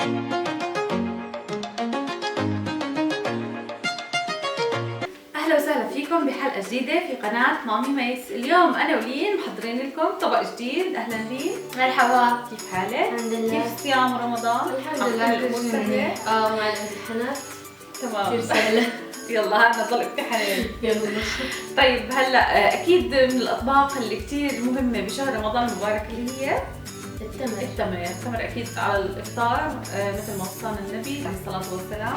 اهلا وسهلا فيكم بحلقه جديده في قناه مامي ميس. اليوم انا ولين محضرين لكم طبق جديد. اهلا لين. مرحبا. كيف حالك؟ الحمد لله. كيف صيام رمضان؟ الحمد لله كل شيء منيح. مع الامتحانات تمام كثير سهله. يلا هذا ضل امتحانين. يلا. طيب هلا اكيد من الاطباق اللي كثير مهمه بشهر رمضان المبارك اللي هي التمر. التمر اكيد على الافطار، مثل ما وصانا النبي عليه الصلاه والسلام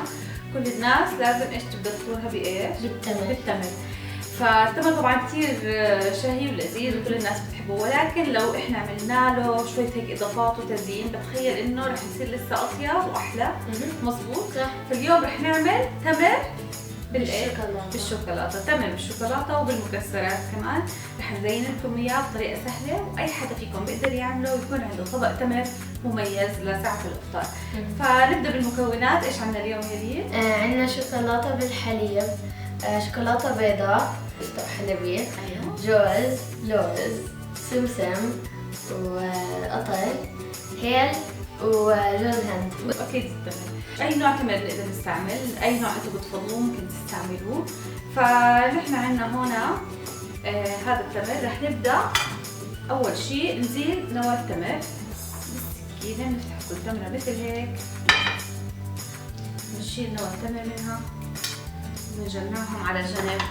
كل الناس لازم ايش تبدا تفطرها بايش؟ بالتمر. فالتمر طبعا كثير شهي ولذيذ وكل الناس بتحبه، ولكن لو احنا عملنا له شويه هيك اضافات وتزيين بتخيل انه رح يصير لسه اطيب واحلى. مزبوط. صح. فاليوم رح نعمل تمر بالشوكولاته. بالشوكولاته، تمر بالشوكولاته وبالمكسرات كمان. رح نزين لكم اياه بطريقه سهله واي حدا فيكم بيقدر يعمله ويكون عنده طبق تمر مميز لساعه الافطار. فنبدا بالمكونات. ايش عندنا اليوم يا لين؟ عندنا شوكولاته بالحليب، شوكولاته بيضاء، حلبية، جوز، لوز، سمسم، وقطر، هيل، وجوز هند. اكيد التمر اي نوع تمر نقدر نستعمل، اي نوع انتم بتفضلوه ممكن تستعملوه. فنحن عندنا هنا هذا التمر. رح نبدا اول شيء نزيل نوى التمر بالسكينه. نفتح كل تمره مثل هيك، نشيل نوى التمر منها ونجمعهم على جنب.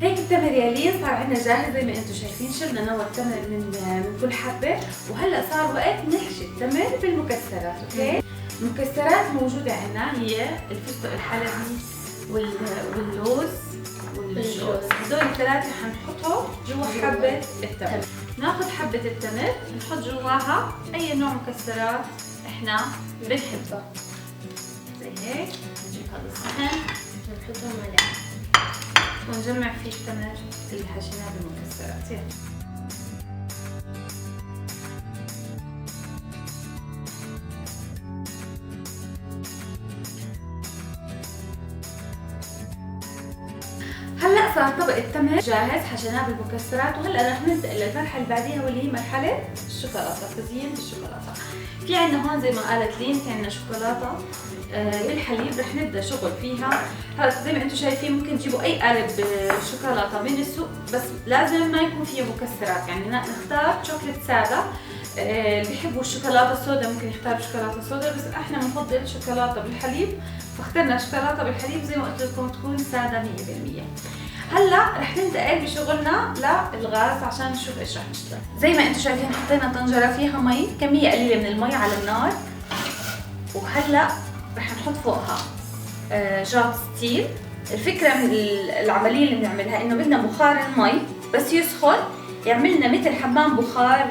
هيك التمر يا لين صار عندنا جاهز زي ما انتم شايفين. شلنا نوى التمر من كل حبه، وهلا صار وقت نحشي التمر بالمكسرات. اوكي. المكسرات موجوده عندنا هي الفستق الحلبي واللوز والجوز. هدول الثلاثه حنحطهم جوا حبه التمر. ناخذ حبه التمر نحط جواها اي نوع مكسرات احنا بنحبه زي هيك. نجيب هذا الصحن نحطهم عليه ونجمع فيه التمر اللي حشيناه بالمكسرات. يلا. هلا صار طبق التمر جاهز، حشيناه بالمكسرات، وهلا رح ننتقل للمرحله اللي بعديها واللي هي مرحله الشوكولاته، تزيين بالشوكولاته. في عندنا هون زي ما قالت لين في عندنا شوكولاته بالحليب. رح نبدا شغل فيها. هلا زي ما انتم شايفين ممكن تجيبوا اي قالب شوكولاته من السوق، بس لازم ما يكون فيه مكسرات. يعني نختار شوكولاته ساده. اللي بيحبوا الشوكولاته السوداء ممكن يختاروا شوكولاته سوداء، بس احنا بنفضل شوكولاته بالحليب، فاخترنا شوكولاته بالحليب زي ما قلت لكم تكون ساده 100%. هلا رح ننتقل بشغلنا للغاز عشان نشوف ايش رح نشتغل. زي ما انتم شايفين حطينا طنجره فيها مي، كميه قليله من المي على النار، وهلا رح نحط فوقها جار ستيل. الفكره من العمليه اللي بنعملها انه بدنا بخار المي بس يسخن يعمل لنا مثل حمام بخار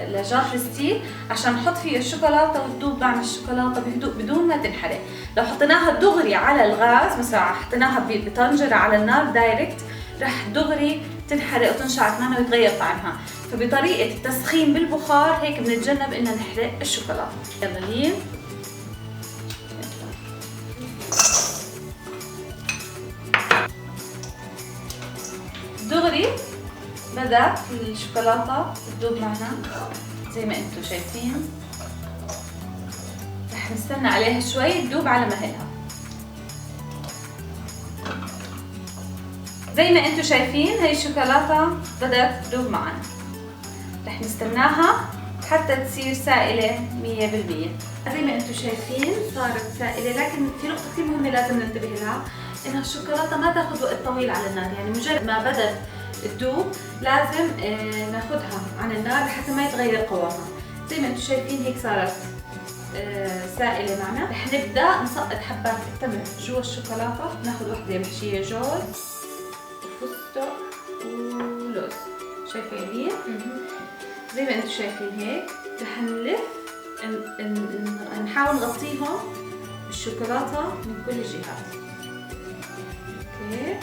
لجار الستيل عشان نحط فيه الشوكولاته وتذوب معنا الشوكولاته بهدوء بدون ما تنحرق. لو حطيناها دغري على الغاز، مثلا حطيناها بطنجره على النار دايركت، رح دغري تنحرق وتنشعط معنا ويتغير طعمها. فبطريقه التسخين بالبخار هيك بنتجنب ان نحرق الشوكولاته. يلا لين. دغري بدأ الشوكولاتة تذوب معنا زي ما انتم شايفين. رح نستنى عليها شوي تذوب على مهلها. زي ما انتم شايفين هي الشوكولاتة بدأت تذوب معنا. رح نستناها حتى تصير سائلة 100%. زي ما انتم شايفين صارت سائلة، لكن في نقطة كثير مهمة لازم ننتبه لها، انها الشوكولاتة ما تاخذ وقت طويل على النار. يعني مجرد ما بدأت تذوب لازم ناخذها عن النار حتى ما يتغير قوامها. زي ما انتم شايفين هيك صارت سائلة معنا. رح نبدأ نسقط حبات التمر جوا الشوكولاتة. ناخذ وحدة محشية جوز وفستق ولوز. شايفين؟ زي ما انتم شايفين هيك رح نلف نحاول نغطيهم بالشوكولاتة من كل الجهات. اوكي.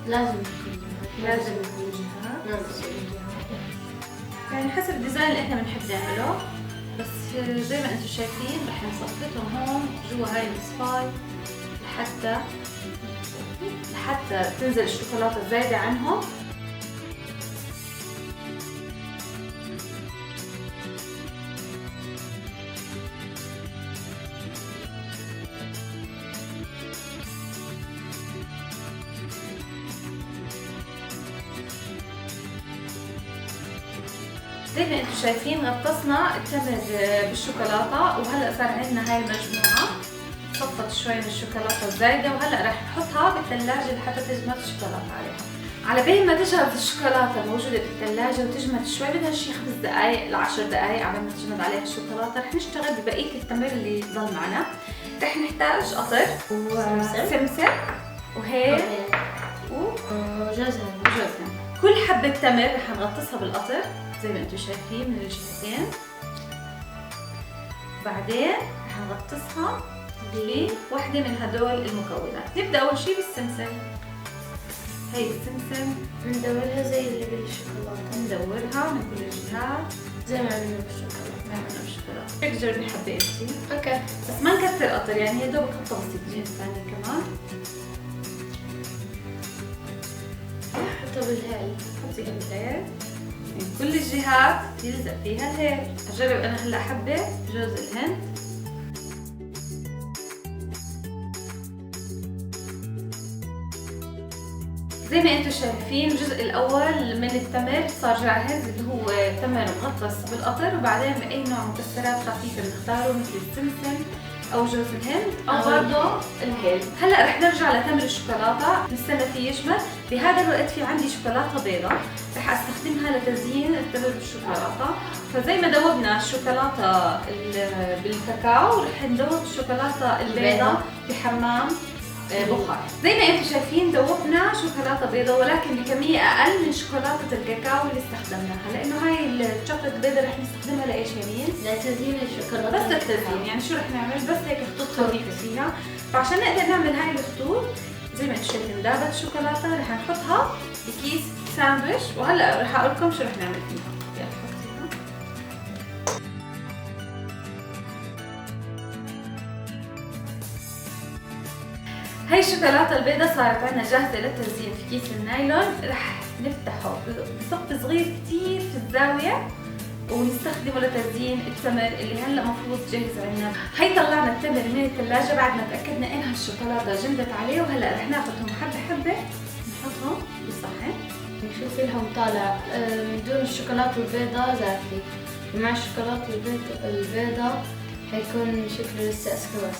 لازم كل جهات. يعني حسب الديزاين اللي احنا بنحب نعمله، بس زي ما انتم شايفين رح نصفطهم هون جوا هاي المصفاي لحتى تنزل الشوكولاتة الزايدة عنهم. زي ما انتم شايفين غطسنا التمر بالشوكولاتة، وهلا صار عندنا هاي المجموعة. صفت شوي من الشوكولاتة الزايدة، وهلا رح نحطها بالثلاجة لحتى تجمد الشوكولاتة عليها. على بال ما تجهز الشوكولاتة الموجودة بالثلاجة وتجمد شوي، بدها شي 5 دقائق ل10 دقائق على ما تجمد عليها الشوكولاتة. رح نشتغل ببقية التمر اللي ضل معنا. رح نحتاج قطر وسمسم وهيل وجوز هند. كل حبة تمر رح نغطسها بالقطر زي ما انتم شايفين من الجهتين. بعدين رح نغطسها بوحدة من هدول المكونات. نبدأ أول شي بالسمسم. هي السمسم ندورها زي اللي بالشوكولاتة، ندورها من كل الجهات زي ما عملنا بالشوكولاتة. ما عملنا بالشوكولاتة. هيك جربي حبة انتي. اوكي، بس ما نكتر قطر، يعني يا دوبك خطة بسيطة. جهة ثانية كمان حطها بالهيل. حطي الهيل من كل الجهات يلزق فيها الهيل. أجرب أنا هلا حبة جوز الهند. زي ما انتم شايفين الجزء الاول من التمر صار جاهز، اللي هو تمر مغطس بالقطر، وبعدين باي نوع مكسرات خفيفه بنختاره مثل السمسم او جوز الهند او برضه الهيل. هلا رح نرجع لتمر الشوكولاته نستنى فيه يجمد. بهذا الوقت في عندي شوكولاته بيضاء رح استخدمها لتزيين التمر بالشوكولاته. فزي ما دوبنا الشوكولاته بالكاكاو رح ندوب الشوكولاته البيضاء بحمام بخار. زي ما انتم شايفين دوبنا شوكولاته بيضاء، ولكن بكميه اقل من شوكولاته الكاكاو اللي استخدمناها، لانه هاي الشوكولاته البيضاء رح نستخدمها لايش يمين؟ لتزيين الشوكولاتة. بس للتزيين، يعني شو رح نعمل؟ بس هيك خطوط خفيفه فيها. فعشان نقدر نعمل هاي الخطوط زي ما انتم شايفين دابت الشوكولاته رح نحطها بكيس ساندويش، وهلا رح اقول لكم شو رح نعمل فيها. يلا حطيها. هاي الشوكولاتة البيضاء صارت عنا جاهزة للتزيين في كيس النايلون. رح نفتحه بثقب صغير كتير في الزاوية ونستخدمه لتزيين التمر اللي هلا مفروض جاهز عنا. هي طلعنا التمر من الثلاجة بعد ما تأكدنا انها الشوكولاتة جمدت عليه، وهلا رح ناخذهم حبة حبة نحطهم بالصحن. نشوف لهم طالع من دون الشوكولاتة البيضاء زاكي، مع الشوكولاتة البيضاء حيكون شكله لسه اسكا.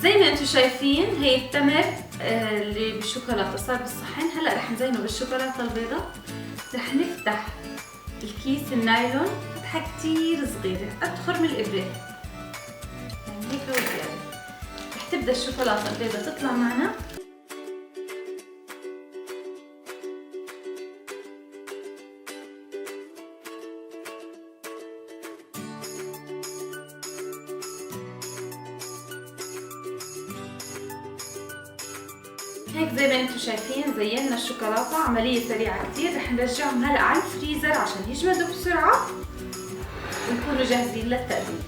زي ما انتم شايفين هي التمر اللي بالشوكولاته صار بالصحن. هلا رح نزينه بالشوكولاته البيضاء. رح نفتح الكيس النايلون فتحه كتير صغيره قد خرم الابره، يعني هيك وزياده. رح تبدا الشوكولاته البيضاء تطلع معنا. هيك زي ما انتم شايفين زينا الشوكولاته، عمليه سريعه كثير. رح نرجعهم هلا على الفريزر عشان يجمدوا بسرعه ويكونوا جاهزين للتقديم.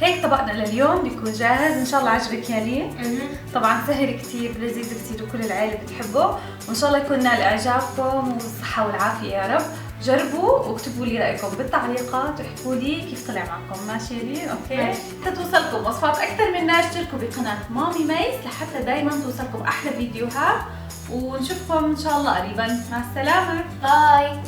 هيك طبقنا لليوم بيكون جاهز. ان شاء الله عجبك يا لين. طبعا سهل كثير لذيذ كثير وكل العائله بتحبه، وان شاء الله يكون نال اعجابكم والصحه والعافيه يا رب. جربوا واكتبوا لي رايكم بالتعليقات واحكوا لي كيف طلع معكم. ماشي يا لين؟ اوكي. تتوصلكم وصفات اكثر منها اشتركوا بقناه مامي ميس لحتى دائما توصلكم احلى فيديوهات، ونشوفكم ان شاء الله قريبا. مع السلامه. باي.